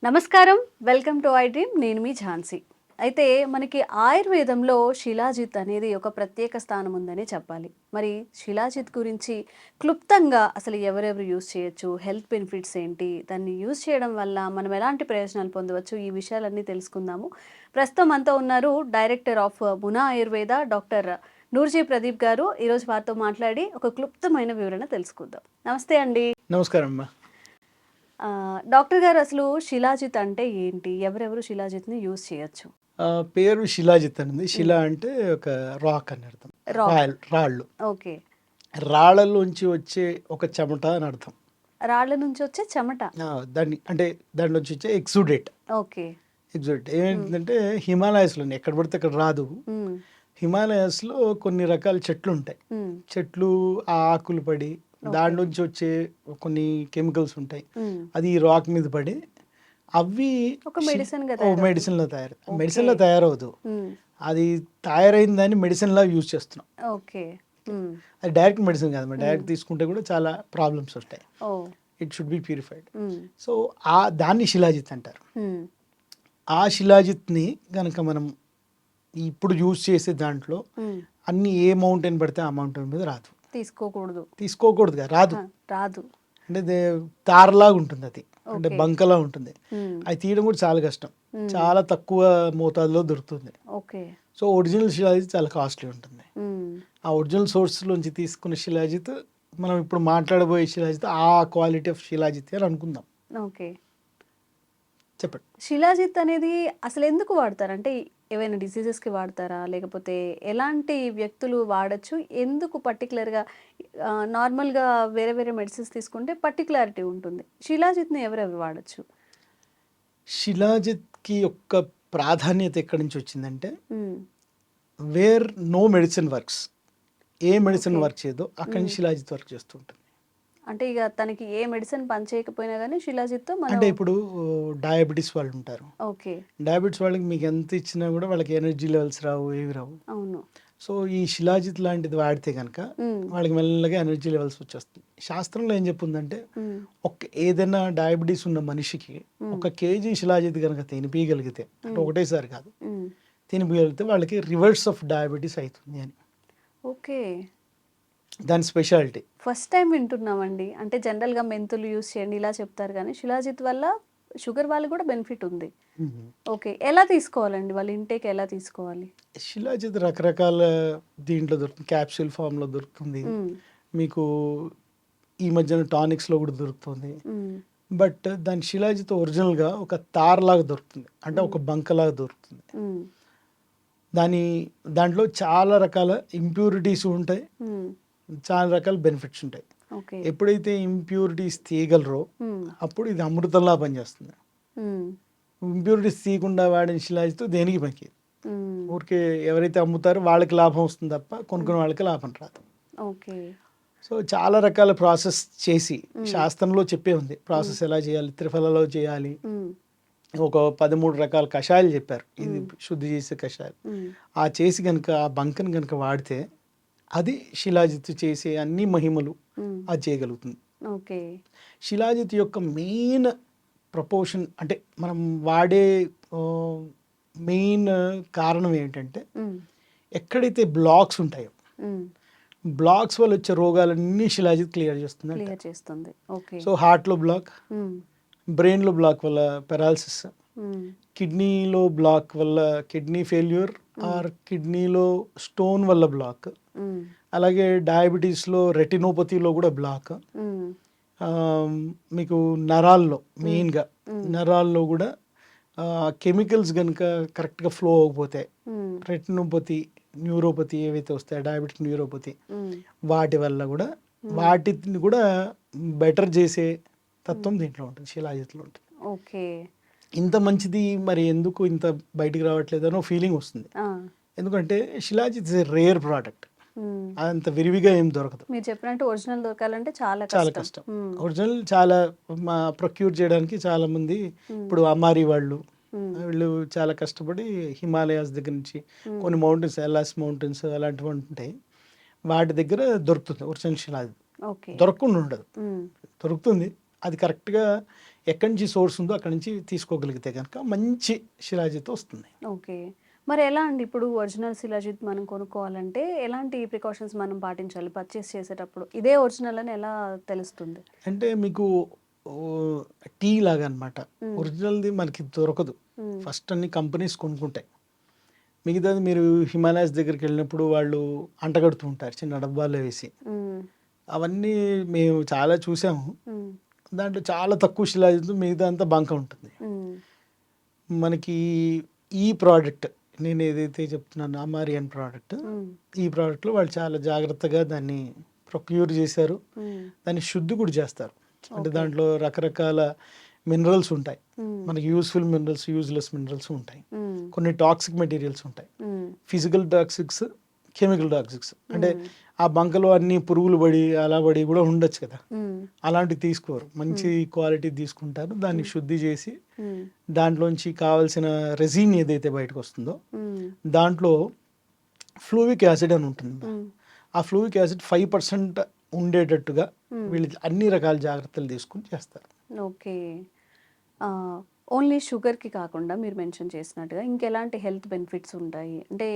నమస్కారం. Welcome to I dream. నేను మీ ఝాన్సీ. అయితే మనకి ఆయుర్వేదంలో శిలాజిత్ అనేది ఒక ప్రత్యేక స్థానం ఉందని చెప్పాలి. మరి శిలాజిత్ గురించి క్లుప్తంగా అసలు ఎవరెవరు యూజ్ చేయొచ్చు? హెల్త్ బెనిఫిట్స్ ఏంటి? దాన్ని యూజ్ చేయడం వల్ల మనం ఎలాంటి ప్రయోజనాలు పొందవచ్చు? ఈ విషయాలన్నీ తెలుసుకుందాము. ప్రస్తుతం మనతో ఉన్నారు director of Muna Ayurveda doctor Noorji Pradeep గారు. ఈరోజు వారితో మాట్లాడి ఒక క్లుప్తమైన వివరణ తెలుసుకుందాం. నమస్తే అండి. నమస్కారం అమ్మా. డాక్టర్ గారు, అసలు శిలాజిత్ అంటే ఏంటి? ఎవరెవరు శిలాజిత్‌ని యూజ్ చేయొచ్చు? పేరు శిలాజిత్ అని ఉంది. శిల అంటే ఒక రాక్ అని అర్థం. రాక్. రాళ్ళు. ఓకే. రాళ్ళలోంచి వచ్చే ఒక చెమట అని అర్థం. రాళ్ళ నుంచి వచ్చే చెమట. దాన్ని అంటే దాంట్లోంచి వచ్చే ఎక్సుడేట్. ఓకే. ఎక్సుడేట్ ఏమైందంటే హిమాలయాస్లోనే ఎక్కడ పడితే అక్కడ రాదు. హిమాలయాస్లో కొన్ని రకాల చెట్లు ఉంటాయి. చెట్లు ఆ ఆకులు పడి దాంట్లోంచి వచ్చే కొన్ని కెమికల్స్ ఉంటాయి. అది ఈ రాక్ మీద పడి అవి ఒక మెడిసిన్‌గా మెడిసిన్లో మెడిసిన్లో తయారవదు. అది తయారైన దాన్ని మెడిసిన్లా యూజ్ చేస్తున్నాం. ఓకే. అది డైరెక్ట్ మెడిసిన్ కాదు. డైరెక్ట్ తీసుకుంటే కూడా చాలా ప్రాబ్లమ్స్ వస్తాయి. It should be purified. So దాన్ని శిలాజిత్ అంటారు. ఆ శిలాజిత్ని కనుక మనం ఇప్పుడు యూజ్ చేసే దాంట్లో అన్ని ఏ మౌంటైన్ పడితే ఆ మౌంటైన్ మీద రాదు. తీసుకోకూడదు రాదు. అంటే తారలాగా ఉంటుంది అది. అంటే బంకలా ఉంటుంది. అది తీయడం కూడా చాలా కష్టం. చాలా తక్కువ మోతాదులో దొరుకుతుంది. సో ఒరిజినల్ శిలాజిత్ చాలా కాస్ట్లీ ఉంటుంది. ఆ ఒరిజినల్ సోర్స్ లోంచి తీసుకున్న శిలాజిత్ మనం ఇప్పుడు మాట్లాడబోయే శిలాజిత్ ఆ క్వాలిటీ ఆఫ్ శిలాజిత్ అని అనుకుందాం. చెప్పండి. శిలాజిత్ అనేది అసలు ఎందుకు వాడతారు? అంటే ఏవైనా డిసీజెస్కి వాడతారా? లేకపోతే ఎలాంటి వ్యక్తులు వాడచ్చు? ఎందుకు పర్టికులర్గా? నార్మల్గా వేరే వేరే మెడిసిన్స్ తీసుకుంటే పర్టికులారిటీ ఉంటుంది. శిలాజిత్ని ఎవరెవరు వాడచ్చు? శిలాజిత్కి యొక్క ప్రాధాన్యత ఎక్కడి నుంచి వచ్చిందంటే వేర్ నో మెడిసిన్ వర్క్స్, ఏ మెడిసిన్ వర్క్ చేయదో అక్కడి నుంచి శిలాజిత్ వర్క్ చేస్తూ ఉంటుంది. అంటే ఇక తనకి ఏ మెడిసిన్ పనిచేయకపోయినా కానీ శిలాజిత్తో అంటే ఇప్పుడు డయాబెటీస్ వాళ్ళు ఉంటారు. ఓకే. డయాబెటీస్ వాళ్ళకి మీకు ఎంత ఇచ్చినా కూడా వాళ్ళకి ఎనర్జీ లెవెల్స్ రావు, ఏవి రావు. అవును. సో ఈ శిలాజిత్ లాంటిది వాడితే కనుక వాళ్ళకి మెల్లగా ఎనర్జీ లెవెల్స్ వచ్చేస్తుంది. శాస్త్రంలో ఏం చెప్పిందంటే ఏదైనా డయాబెటీస్ ఉన్న మనిషికి 1 kg శిలాజిత్ కనుక తినిపించగలిగితే, అంటే ఒకటేసారి కాదు, తినిపించగలిగితే వాళ్ళకి రివర్స్ ఆఫ్ డయాబెటీస్ అవుతుంది అని. ఓకే. దాని స్పెషాలిటీ. First time వింటున్నామండి. అంటే జనరల్గా మెంతులు యూస్ చేయండి ఇలా చెప్తారు, కానీ శిలాజిత్ వల్ల షుగర్ వాళ్ళకి కూడా బెనిఫిట్ ఉంది. ఓకే. ఎలా తీసుకోవాలండి? వాళ్ళ ఇంటేక్ ఎలా తీసుకోవాలి? శిలాజిత్ రకరకాల దీంట్లో దొరుకుతుంది. క్యాప్సూల్ ఫామ్లో దొరుకుతుంది, మీకు ఈ మధ్యన టానిక్స్లో కూడా దొరుకుతుంది. బట్ దాని శిలాజిత్ ఒరిజినల్గా ఒక తారలాగా దొరుకుతుంది, అంటే ఒక బంకలాగా దొరుకుతుంది. దాంట్లో చాలా రకాల ఇంప్యూరిటీస్ ఉంటాయి, చాలా రకాల బెనిఫిట్స్ ఉంటాయి. ఎప్పుడైతే ఇంప్యూరిటీస్ తీయగలరో అప్పుడు ఇది అమృతంలా పనిచేస్తుంది. ఇంప్యూరిటీస్ తీయకుండా వాడిన శిలాజిత్ దేనికి పనికి. ఊరికే ఎవరైతే అమ్ముతారో వాళ్ళకి లాభం వస్తుంది తప్ప కొనుక్కునే వాళ్ళకి లాభం రాదు. సో చాలా రకాల ప్రాసెస్ చేసి శాస్త్రంలో చెప్పే ఉంది ప్రాసెస్ ఎలా చేయాలి. త్రిఫలలో చేయాలి, ఒక 13 రకాల కషాయాలు చెప్పారు. ఇది శుద్ధి చేసే కషాయాలు. ఆ చేసి కనుక ఆ బంకను కనుక వాడితే అది శిలాజిత్ చేసే అన్ని మహిమలు అది చేయగలుగుతుంది. శిలాజిత్ యొక్క మెయిన్ ప్రపోర్షన్, అంటే మనం వాడే మెయిన్ కారణం ఏంటంటే ఎక్కడైతే బ్లాక్స్ ఉంటాయో బ్లాక్స్ వల్ల వచ్చే రోగాలన్నీ శిలాజిత్ క్లియర్ చేస్తుంది. సో హార్ట్లో బ్లాక్, బ్రెయిన్లో బ్లాక్ వల్ల పెరాలసిస్, కిడ్నీలో బ్లాక్ వల్ల కిడ్నీ ఫెయిల్యూర్ ఆర్ కిడ్నీలో స్టోన్ వల్ల బ్లాక్, అలాగే డయాబెటీస్లో రెటినోపతిలో కూడా బ్లాక్, మీకు నరాల్లో మెయిన్గా నరాల్లో కూడా కెమికల్స్ కనుక కరెక్ట్గా ఫ్లో అవ్వకపోతే రెటినోపతి, న్యూరోపతి ఏవైతే వస్తాయో డయాబెటిక్ న్యూరోపతి, వాటి వల్ల కూడా వాటిని కూడా బెటర్ చేసే తత్వం దీంట్లో ఉంటుంది, శిలాజిత్లో ఉంటుంది. ఓకే. ఇంత మంచిది మరి ఎందుకు ఇంత బయటికి రావట్లేదు అనో ఫీలింగ్ వస్తుంది. ఎందుకంటే shilajit is a rare product, అంత విరివిగా ఏం దొరకదు. మీరు చెప్పినట్టు ఒరిజినల్ దొరకాలంటే చాలా కష్టం. ఒరిజినల్ చాలా ప్రొక్యూర్ చేయడానికి చాలా మంది, ఇప్పుడు అమారీ వాళ్ళు వీళ్ళు చాలా కష్టపడి హిమాలయాస్ దగ్గర నుంచి కొన్ని మౌంటైన్స్, ఎల్లాస్ మౌంటైన్స్ అలాంటివి ఉంటాయి, వాటి దగ్గర దొరుకుతుంది ఒరిజినల్ శిలాజిత్. దొరకకుండా ఉండదు, దొరుకుతుంది, అది కరెక్ట్గా ఎక్కడి నుంచి సోర్స్ ఉందో అక్కడి నుంచి తీసుకోగలిగితే కనుక మంచి శిలాజిత్ వస్తుంది. ఓకే. మరి ఎలా అండి ఇప్పుడు ఒరిజినల్ శిలాజిత్ మనం కొనుక్కోవాలంటే ఎలాంటి ప్రికాషన్స్ మనం పాటించాలి పర్చేస్ చేసేటప్పుడు? ఇదే ఒరిజినల్ అని ఎలా తెలుస్తుంది? అంటే మీకు టీ లాగా అనమాట. ఒరిజినల్ది మనకి దొరకదు. ఫస్ట్ అన్ని కంపెనీస్ కొనుక్కుంటాయి. మిగతాది మీరు హిమాలయాస్ దగ్గరికి వెళ్ళినప్పుడు వాళ్ళు అంటగడుతూ ఉంటారు చిన్న డబ్బాల్లో వేసి. అవన్నీ మేము చాలా చూసాము. దాంట్లో చాలా తక్కువ శిలాజిత్, మిగతా అంతా బంక ఉంటుంది. మనకి ఈ ప్రోడక్ట్ నేను ఏదైతే చెప్తున్నాను అమారియన్ ప్రోడక్ట్, ఈ ప్రోడక్ట్లో వాళ్ళు చాలా జాగ్రత్తగా దాన్ని ప్రొక్యూర్ చేశారు. దాన్ని శుద్ధి కూడా చేస్తారు. అంటే దాంట్లో రకరకాల మినరల్స్ ఉంటాయి. మనకి యూస్ఫుల్ మినరల్స్, యూజ్లెస్ మినరల్స్ ఉంటాయి. కొన్ని టాక్సిక్ మెటీరియల్స్ ఉంటాయి. Physical toxics, chemical toxics. అంటే ఆ బంకలో అన్ని పురుగులు పడి అలా పడి కూడా ఉండొచ్చు కదా, అలాంటివి తీసుకోరు. మంచి క్వాలిటీ తీసుకుంటారు. దాన్ని శుద్ధి చేసి దాంట్లోంచి కావాల్సిన రెసిన్ ఏదైతే బయటకు వస్తుందో దాంట్లో ఫ్లూవిక్ యాసిడ్ అని ఉంటుంది. ఆ ఫ్లూవిక్ యాసిడ్ 5% ఉండేటట్టుగా వీళ్ళు అన్ని రకాల జాగ్రత్తలు తీసుకుని చేస్తారు. ఓకే. ఓన్లీ షుగర్కి కాకుండా మీరు మెన్షన్ చేసినట్టుగా ఇంకెలాంటి హెల్త్ బెనిఫిట్స్ ఉంటాయి? అంటే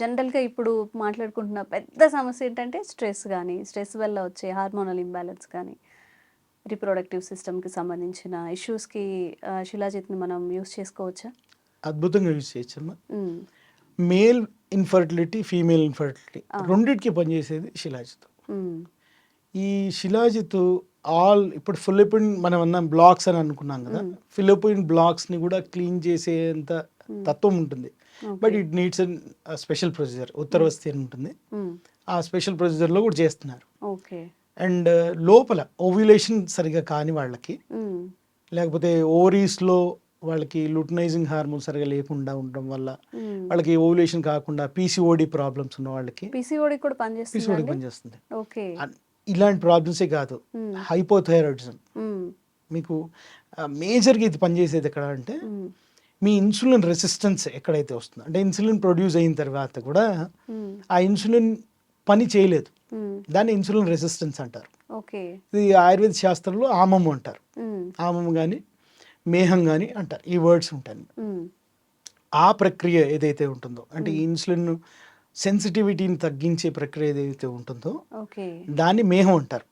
జనరల్గా ఇప్పుడు మాట్లాడుకుంటున్న పెద్ద సమస్య ఏంటంటే స్ట్రెస్ కానీ, స్ట్రెస్ వల్ల వచ్చే హార్మోనల్ ఇంబ్యాలెన్స్ కానీ, రిప్రొడక్టివ్ సిస్టమ్కి సంబంధించిన ఇష్యూస్కి శిలాజిత్ని మనం యూస్ చేసుకోవచ్చా? అద్భుతంగా యూజ్ చేయొచ్చమ్మా. మేల్ ఇన్ఫర్టిలిటీ, ఫీమేల్ ఇన్ఫర్టిలిటీ రెండింటికి పనిచేసేది శిలాజిత్. ఈ శిలాజిత్ ఇప్పుడు ఫిలిపిన్ మనం అన్నాం బ్లాక్స్ అని అనుకున్నాం కదా, ఫిలిపిన్ బ్లాక్స్ని కూడా క్లీన్ చేసేంత తత్వం ఉంటుంది. But it needs special procedure, ఉత్తరవస్థి అని ఉంటుంది. ఆ స్పెషల్ ప్రొసీజర్లో కూడా చేస్తున్నారు. అండ్ లోపల ఓవ్యులేషన్ సరిగా కాని వాళ్ళకి, లేకపోతే ఓవరీస్లో వాళ్ళకి లుటనైజింగ్ హార్మోన్ సరిగా లేకుండా ఉండడం వల్ల వాళ్ళకి ఓవ్యులేషన్ కాకుండా పీసీఓడి ప్రాబ్లమ్స్ ఉన్న వాళ్ళకి పీసీఓడి కూడా పనిచేస్తుంది. ఇలాంటి ప్రాబ్లమ్సే కాదు, హైపోథైరాయిడిజం మీకు మేజర్గా ఇది పనిచేసేది ఎక్కడ అంటే మీ ఇన్సులిన్ రెసిస్టెన్స్ ఎక్కడైతే వస్తుందో, అంటే ఇన్సులిన్ ప్రొడ్యూస్ అయిన తర్వాత కూడా ఆ ఇన్సులిన్ పని చేయలేదు, దాన్ని ఇన్సులిన్ రెసిస్టెన్స్ అంటారు. ఇది ఆయుర్వేద శాస్త్రంలో ఆమము అంటారు. ఆమము కానీ మేహం కానీ అంటారు, ఈ వర్డ్స్ ఉంటాయి. ఆ ప్రక్రియ ఏదైతే ఉంటుందో, అంటే ఇన్సులిన్ సెన్సిటివిటీని తగ్గించే ప్రక్రియ ఏదైతే ఉంటుందో దాన్ని మేహం అంటారు.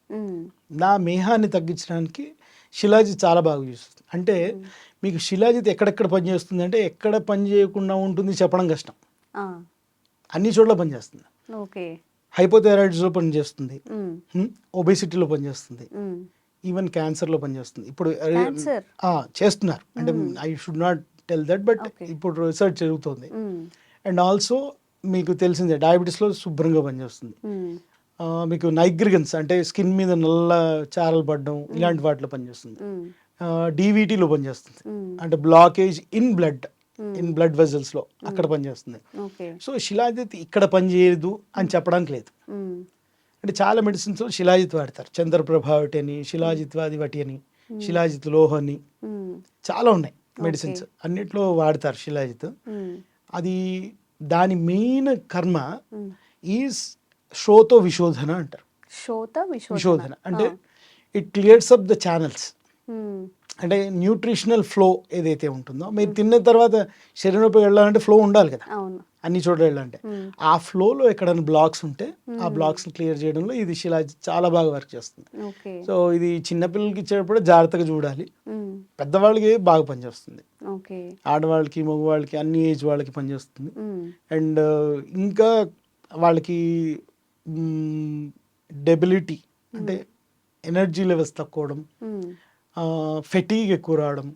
నా మేహాన్ని తగ్గించడానికి శిలాజిత్ చాలా బాగా చేస్తుంది. అంటే మీకు శిలాజిత్ ఎక్కడెక్కడ పనిచేస్తుంది అంటే ఎక్కడ పని చేయకుండా ఉంటుంది చెప్పడం కష్టం. అన్ని చోట్ల పనిచేస్తుంది. హైపోథైరాయిడ్స్లో పనిచేస్తుంది, ఒబేసిటీలో పనిచేస్తుంది, ఈవెన్ క్యాన్సర్లో పనిచేస్తుంది. ఇప్పుడు చేస్తున్నారు, అంటే I should not tell that, but ఇప్పుడు రీసెర్చ్ జరుగుతుంది. అండ్ ఆల్సో మీకు తెలిసిందే డయాబెటీస్లో శుభ్రంగా పనిచేస్తుంది. మీకు నైగ్రిగన్స్ అంటే స్కిన్ మీద నల్ల చారలు పడడం ఇలాంటి వాటిలో పనిచేస్తుంది. డీవీటీలో పనిచేస్తుంది, అంటే బ్లాకేజ్ ఇన్ బ్లడ్ వెజల్స్లో అక్కడ పనిచేస్తుంది. సో శిలాజిత్ ఇక్కడ పనిచేయదు అని చెప్పడానికి లేదు. అంటే చాలా మెడిసిన్స్లో శిలాజిత్ వాడతారు. చంద్రప్రభ ఒకటి అని, శిలాజిత్ వాది ఒకటి అని, శిలాజిత్ లోహ అని చాలా ఉన్నాయి మెడిసిన్స్, అన్నిట్లో వాడతారు శిలాజిత్. అది దాని మెయిన్ కర్మ ఈజ్ శ్రోత విశోధన అంటారు. విశోధన అంటే it clears up the channels. అంటే న్యూట్రిషనల్ ఫ్లో ఏదైతే ఉంటుందో, మీరు తిన్న తర్వాత శరీరంలోకి వెళ్ళాలంటే ఫ్లో ఉండాలి కదా, అన్ని చోట్ల వెళ్ళాలంటే ఆ ఫ్లోలో ఎక్కడైనా బ్లాక్స్ ఉంటే ఆ బ్లాక్స్ క్లియర్ చేయడంలో ఇది శిలాజిత్ చాలా బాగా వర్క్ చేస్తుంది. సో ఇది చిన్నపిల్లలకి ఇచ్చేటప్పుడు జాగ్రత్తగా చూడాలి, పెద్దవాళ్ళకి బాగా పనిచేస్తుంది, ఆడవాళ్ళకి మగవాళ్ళకి అన్ని ఏజ్ వాళ్ళకి పనిచేస్తుంది. అండ్ ఇంకా వాళ్ళకి డెబిలిటీ అంటే ఎనర్జీ లెవెల్స్ తక్కువడం, ఫెటీగ్ ఎక్కువ రావడం,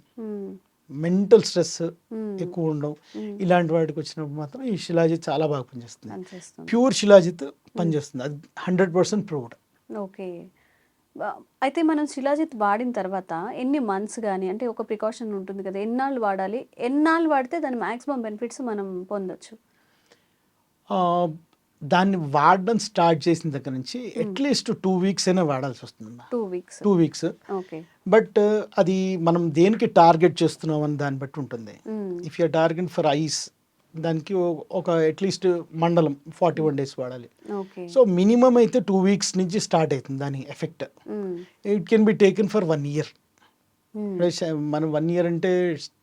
మెంటల్ స్ట్రెస్ ఎక్కువ ఉండడం, ఇలాంటి వాటికి వచ్చినప్పుడు మాత్రం ఈ శిలాజిత్ చాలా బాగా పనిచేస్తుంది. ప్యూర్ శిలాజిత్ పనిచేస్తుంది, అది 100% ప్రూవ్డ్. ఓకే. అయితే మనం శిలాజిత్ వాడిన తర్వాత ఎన్ని మంత్స్ కానీ, అంటే ఒక ప్రికాషన్ ఉంటుంది కదా, ఎన్నాళ్ళు వాడాలి, ఎన్నాళ్ళు వాడితే దాని మ్యాక్సిమం బెనిఫిట్స్ మనం పొందొచ్చు? దాన్ని వాడడం స్టార్ట్ చేసిన దగ్గర నుంచి అట్లీస్ట్ 2 వీక్స్ అయినా వాడాల్సి వస్తుంది. 2 వీక్స్. బట్ అది మనం దేనికి టార్గెట్ చేస్తున్నాం అని దాన్ని బట్టి ఉంటుంది. If you're target for ice, దానికి ఒక అట్లీస్ట్ మండలం 41 days వాడాలి. సో మినిమం అయితే 2 weeks నుంచి స్టార్ట్ అవుతుంది దాని effect. It can be taken for 1 year. మనం 1 year అంటే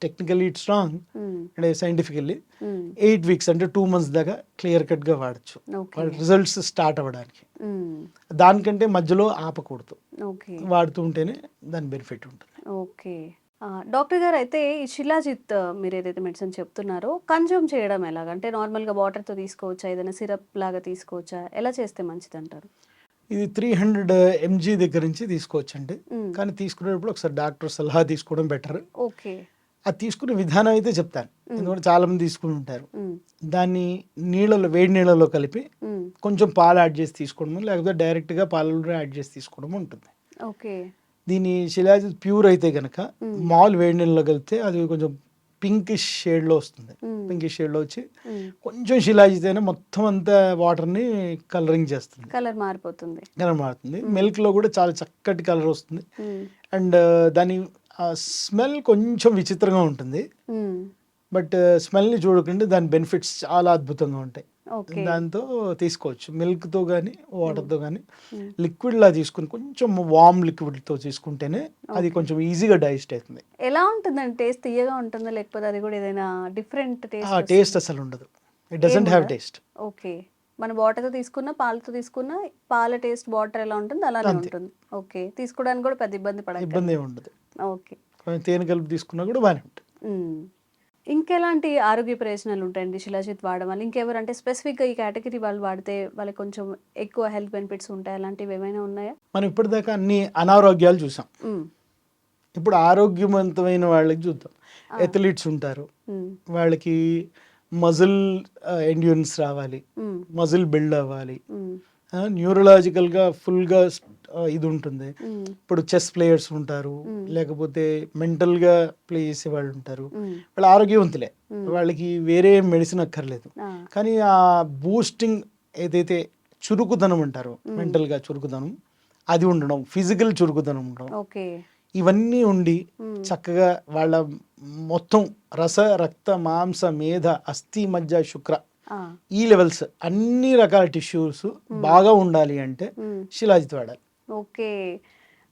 టెక్నికల్లీ ఇట్స్ రాంగ్, మ్మ్. అంటే సైంటిఫికల్లీ మ్మ్. 8 weeks అంటే 2 months దాకా క్లియర్ కట్గా వాడచ్చు ఓకే. వాళ్ళ రిజల్ట్స్ స్టార్ట్ అవ్వడానికి. మ్మ్. దానికంటే మధ్యలో ఆపకూడదు, ఓకే. వాడుతూ ఉంటేనే దాని బెనిఫిట్ ఉంటుంది. ఓకే. డాక్టర్ గారు అయితే ఈ శిలాజిత్ మీరు ఏదైతే మెడిసిన్ చెప్తున్నారో కన్జ్యూమ్ చేయడం ఎలాగ? అంటే నార్మల్‌గా వాటర్‌తో తీసుకోవచ్చా? ఏదైనా సిరప్ లాగా తీసుకోవచ్చా? ఎలా చేస్తే మంచిదంటారు? ఇది 300 mg దగ్గర నుంచి తీసుకోవచ్చండి. మ్మ్. కానీ తీసుకునేటప్పుడు ఒకసారి డాక్టర్ సలహా తీసుకోవడం బెటర్. ఓకే. అది తీసుకునే విధానం అయితే చెప్తాను, ఎందుకంటే చాలా మంది తీసుకుని ఉంటారు. మ్మ్. దాన్ని నీళ్ళలో, వేడి నీళ్ళలో కలిపి మ్మ్. కొంచెం పాలు యాడ్ చేసి తీసుకోవడం, లేకపోతే డైరెక్ట్గా పాలలో యాడ్ చేసి తీసుకోవడం ఉంటుంది. ఓకే. దీని శిలాజిత్ ప్యూర్ అయితే కనుక మామూలు వేడి నీళ్ళలో కలిపితే అది కొంచెం పింకిష్ షేడ్లో వస్తుంది. మ్మ్. పింకిష్ షేడ్లో వచ్చి మ్మ్. కొంచెం శిలాజిత్ అయినా మొత్తం అంతా వాటర్ని కలరింగ్ చేస్తుంది, కలర్ మారిపోతుంది. కలర్ మారుతుంది. మిల్క్లో కూడా చాలా చక్కటి కలర్ వస్తుంది. మ్మ్. అండ్ దాని స్మెల్ కొంచెం విచిత్రంగా ఉంటుంది, మ్మ్. బట్ స్మెల్ని చూడకండి, దాని బెనిఫిట్స్ చాలా అద్భుతంగా ఉంటాయి. ఓకే. దాంతో తీసుకోవచ్చు, మిల్క్తో కానీ వాటర్తో కానీ. మ్మ్. లిక్విడ్లా తీసుకుని కొంచెం వామ్ లిక్విడ్తో తీసుకుంటేనే అది కొంచెం ఈజీగా డైజెస్ట్ అవుతుంది. ఎలా ఉంటుందండి? టేస్ట్ తీయగా ఉంటుందా? లేకపోతే అది కూడా ఏదైనా డిఫరెంట్ ఆ టేస్ట్? టేస్ట్ అసలు ఉండదు, it doesn't have taste. Okay. మన వాటర్‌తో తీసుకున్న, పాలతో తీసుకున్న, పాల టేస్ట్ వాటర్ ఎలా ఉంటుందో అలానే అంతే. ఉంటుంది. ఓకే. తీసుకోవడానికి కూడా పెద్ద ఇబ్బంది ఇబ్బంది పడక్కర్లేదు. ఏమి ఉండదు. ఓకే. కొంచెం తేనె కలిపి తీసుకున్నా కూడా బాగానే ఉంటుంది. మ్మ్. ఇంకెలాంటి ఆరోగ్య ప్రయోజనాలు ఉంటాయండి శిలాజిత్ వాడడం వల్ల? ఇంకెవరు అంటే స్పెసిఫిక్‌గా ఈ కేటగిరీ వాళ్ళు వాడితే వాళ్ళకి కొంచెం ఎక్కువ హెల్త్ బెనిఫిట్స్ ఉంటాయి, అలాంటివి ఏమైనా ఉన్నాయా? మనం ఇప్పటిదాకా అన్ని అనారోగ్యాలు చూసాం, మ్మ్. ఇప్పుడు ఆరోగ్యవంతమైన వాళ్ళకి చూద్దాం. ఆ. ఎథ్లీట్స్ ఉంటారు, మ్మ్. వాళ్ళకి మజిల్ ఎండ్యూరెన్స్ రావాలి, మ్మ్. మజిల్ బిల్డ్ అవ్వాలి, మ్మ్. న్యూరలాజికల్గా ఫుల్గా ఇది ఉంటుంది. మ్మ్. ఇప్పుడు చెస్ ప్లేయర్స్ ఉంటారు, లేకపోతే మెంటల్గా ప్లే చేసే వాళ్ళు ఉంటారు, మ్మ్. వాళ్ళు ఆరోగ్యవంతులే, వాళ్ళకి వేరే మెడిసిన్ అక్కర్లేదు. ఆ. కానీ ఆ బూస్టింగ్ ఏదైతే చురుకుదనం అంటారో, మెంటల్గా చురుకుదనం అది ఉండడం, ఫిజికల్ చురుకుదనం ఉండడం, ఓకే. ఇవన్నీ ఉండి చక్కగా వాళ్ళ మొత్తం రస, రక్త, మాంస, మేధ, అస్థి, మజ్జ, శుక్ర ఆ. ఈ లెవెల్స్ అన్ని రకాల టిష్యూస్ బాగా ఉండాలి అంటే శిలాజిత్ వాడాలి. ఓకే.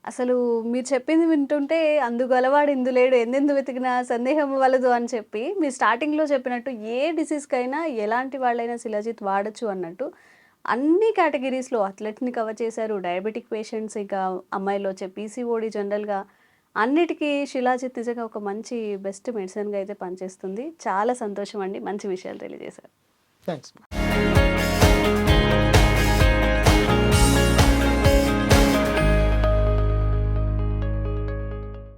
అసలు మీరు చెప్పింది వింటుంటే అందుగలవాడు ఇందులేడు ఎందెందు వెతికినా సందేహం వలదు అని చెప్పి మీరు స్టార్టింగ్లో చెప్పినట్టు ఏ డిసీజ్కైనా ఎలాంటి వాళ్ళైనా శిలాజిత్ వాడచ్చు అన్నట్టు అన్ని కేటగిరీస్లో అథ్లెట్ని కవర్ చేశారు. డయాబెటిక్ పేషెంట్స్, ఇంకా అమ్మాయిలో వచ్చే పీసీఓడి, జనరల్గా అన్నిటికీ శిలాజిత్ నిజంగా ఒక మంచి బెస్ట్ మెడిసిన్గా అయితే పనిచేస్తుంది. చాలా సంతోషం అండి, మంచి విషయాలు తెలియజేశారు. థ్యాంక్స్.